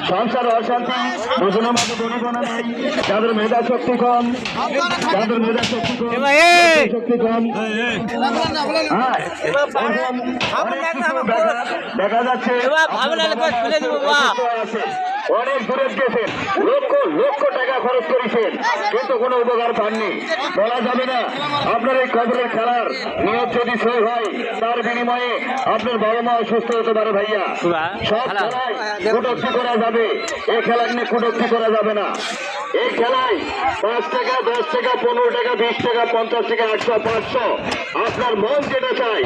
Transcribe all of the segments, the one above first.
সংসার অশান্তি, দুজনের মধ্যে দনিবনা নাই, যাদের মেধা শক্তি কম, যাদের মেধা শক্তি কম, শক্তি কম, হ্যাঁ, দেখা যাচ্ছে অনেক দূরে গেছেন, লক্ষ লক্ষ টাকা খরচ করেছেন, কিন্তু কোনো উপকার পাননি। বলা যাবে না আপনার এই কবরের খেলার নিয়ত যদি সই হয়, তার বিনিময়ে আপনার বাবা মা অসুস্থ হতে পারে। ভাইয়া, সব খেলায় কটূক্তি করা যাবে, এই খেলা নিয়ে কটূক্তি করা যাবে না। এই খেলায় 5 টাকা, 10 টাকা, 15 টাকা, 20 টাকা, 50 টাকা, 100, 500, আপনার মন যেটা চাই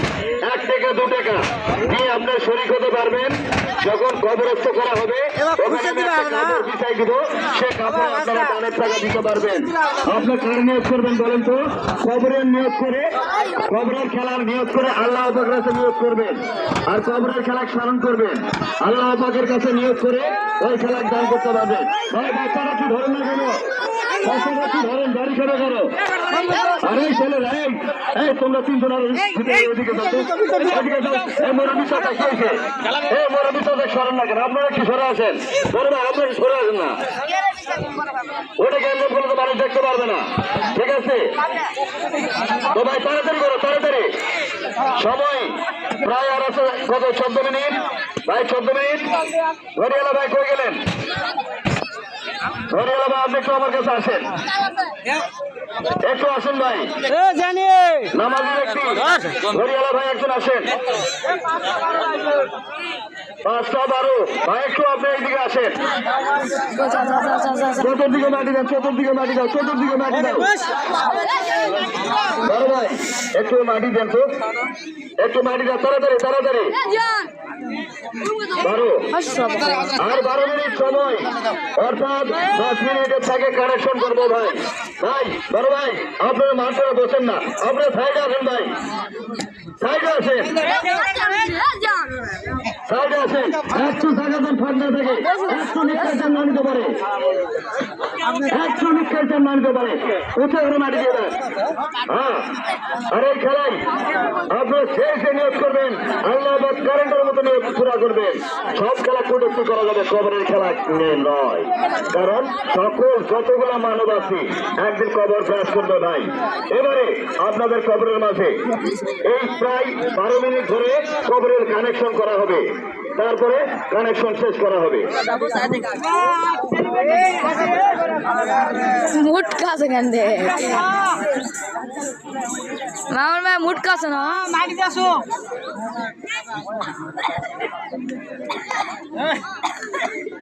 1 টাকা 2 টাকা দিয়ে আপনার শরীক হতে পারবেন। যখন কবরস্থ করা হবে বিছাই দিব, সে কাপড়ে আপনারা দানের টাকা দিতে পারবেন। আপনার কার নিয়োগ করবেন বলেন তো? কবরের নিয়োগ করে, কবরের খেলার নিয়োগ করে আল্লাহ পাকের কাছে নিয়োগ করবেন, আর কবরের খেলা স্মরণ করবেন, আল্লাহ পাকের কাছে নিয়োগ করে ওই খেলার দান করতে পারবেন। ভাই, বাচ্চারা কি ধরেন না কেন? বাচ্চারা কি ধরেন? দাড়ি কেন করো? আরে ছেলেরা, এই তোমরা তিনজন আর ওদিকে যাও, এই মুরব্বী সাথে কি হয়েছে? এই মুরব্বী সাথে সরেন না কেন? আপনারা কি সরে আসেন? বড় ভাই, আপনারা সরে আসেন না, ওটাকে এমনি বলে তো মানুষ দেখতে পারবে না। ঠিক আছে তো ভাই, তাড়াতাড়ি করো, তাড়াতাড়ি। সময় প্রায় আর আছে কত? 14 মিনিট ভাই, 14 মিনিট। ঘড়িওয়ালা ভাই কই গেলেন? ঘড়িওয়ালা ভাই, আপনি একটু আমার কাছে আসেন, একটু আসেন ভাই। নামাজি ব্যক্তি ঘড়িওয়ালা ভাই একজন আসেন। 5টা 12 ভাই, একটু আপনি এইদিকে আসেন। চতুর্দিকে মাটি দাও, চতুর্দিকে মাটি দাও, চতুর্দিকে মাটি দাও। বড় ভাই, একটু মাটি দেন তো, একটু মাটি দাও, তাড়াতাড়ি তাড়াতাড়ি। 12 আর 12 মিনিট সময়, অর্থাৎ 10 মিনিটের থেকে কানেকশন করবো ভাই। ভাই, বড় ভাই, আপনারা মাঠে বসেন না, আপনারা সাইডে আসেন ভাই, সাইডে আসেন, সাইডে আসেন। একটু জায়গা দেন, ফাঁকা থেকে একটু নিষ্কাশন না নিতে পারে, একটু নিষ্কাশন না নিতে পারে, উঠে ঘরে মাটি দিয়ে দেন। হ্যাঁ, আর এই খেলায় আপনার শেষে নিয়োগ করবেন, আল্লাহ কারেন্টের মতো নিয়োগ পুরা করবেন। সব খেলা কটূক্তি করা যাবে, কবরের খেলা নয়, কারণ সকল যতগুলা মানব আছে একদিন কবর প্রয়াস করবে ভাই। এবারে আপনাদের কবরের মাঝে এই প্রায় 12 মিনিট ধরে কবরের কানেকশন করা হবে, তারপরে কানেকশন শেষ করা হবে। মুটকা আছে কেন দে মামার ভাই, মুটকা আছে না? মাটি আসো।